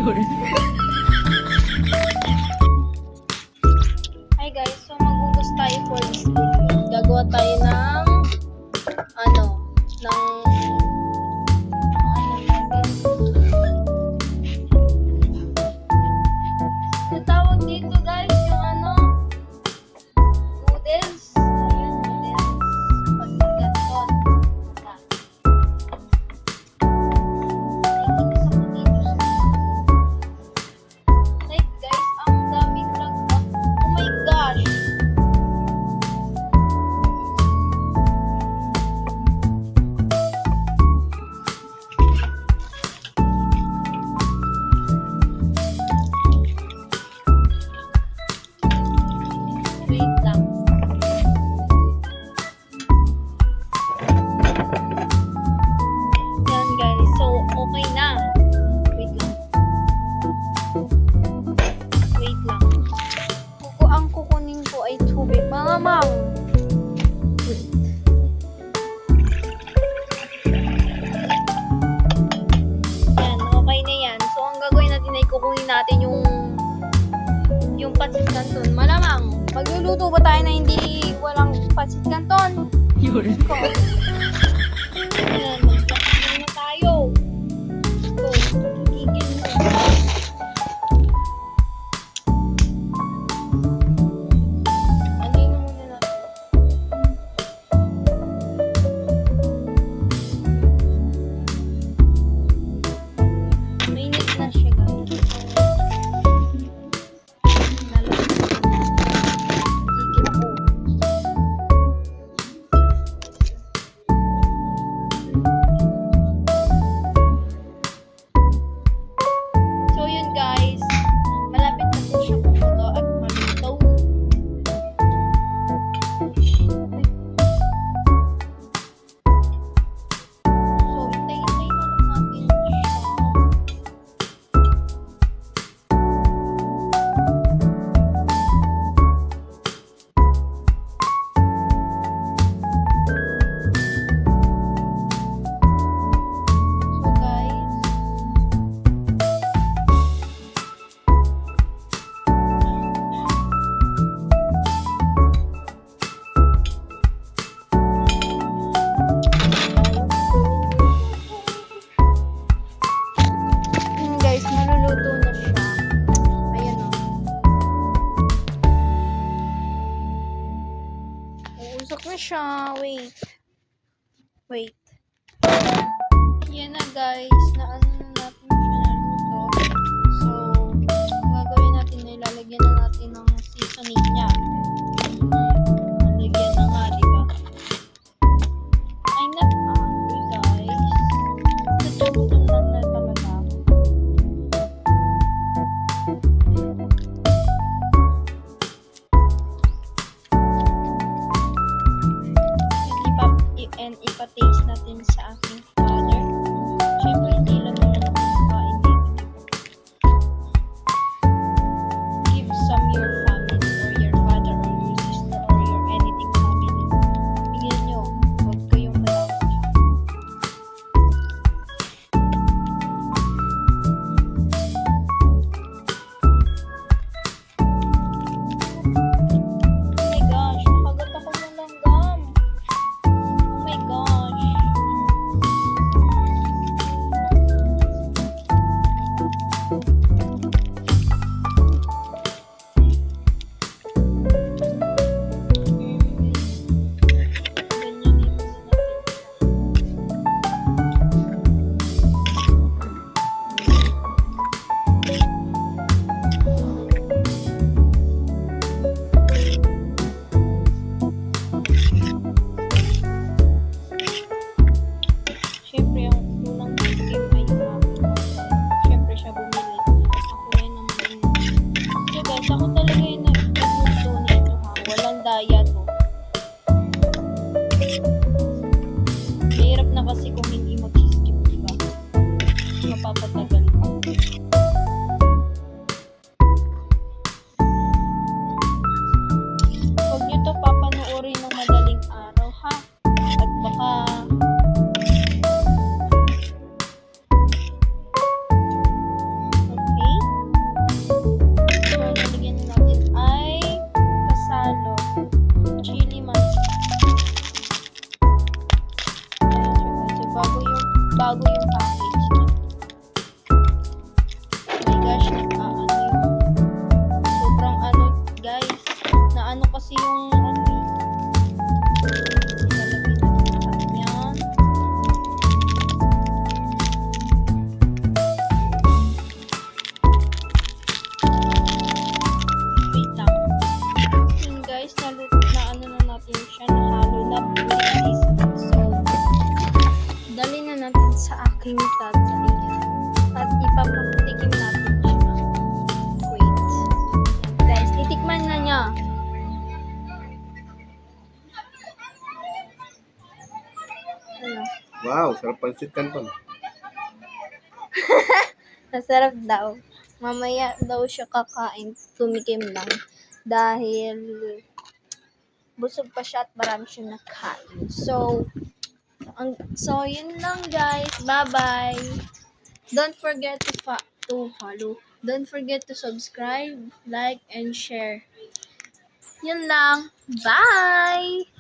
Hi guys, so magugas tayo for this video. Gagawa tayo ng ano tawag dito guys, yung noodles. Ayun, noodles. Pagkaganton. Like guys, ang dami lang. Oh my gosh. Wait lang. Yan guys, so okay na. Wait lang. Wait lang. Ang kukunin ko ay tubig. Malamang. Wait. Yan, okay na yan. So ang gagawin natin ay kukunin natin yung pancit canton. Malamang. Magluluto ba tayo na hindi walang pancit canton? Yun. Ayan, magkakasin na tayo. So, gigil mo. Ano yun muna natin? Mainit na siya guys. So yun guys, malapit na po siya kumulo at maluto. So hintay-hintay na lang natin siya. So guys, yun guys, maluluto na siya. Ayan o. Uusok na siya. Wait. Wait. Yan na guys. Naano na natin siya naluto. So, ang gagawin natin ay lalagyan na natin ng seasoning niya. Lalagyan na nga, diba? I'm not hungry guys. Nagugutom na talaga ako. Ipa-taste natin sa aking father. Siyempre, hindi lang naman ako makain dito. Give some your family or your bago yung package niya. Oh my gosh, ano yung sobrang ano guys, na ano kasi yung ilalagay natin lahat yan. Wait lang. Yun guys, na ano na natin siya, nahalo na so dali na natin sa aking tatay at ipapatikim natin siya. Wait. Guys, titikman na niya. Ano? Wow, sarap pansit canton. Masarap daw. Mamaya daw siya kakain. Tumikim lang. Dahil busog pa siya at marami siyang nakain. So yun lang guys. Bye-bye. Don't forget to follow. Don't forget to subscribe, like, and share. Yun lang. Bye!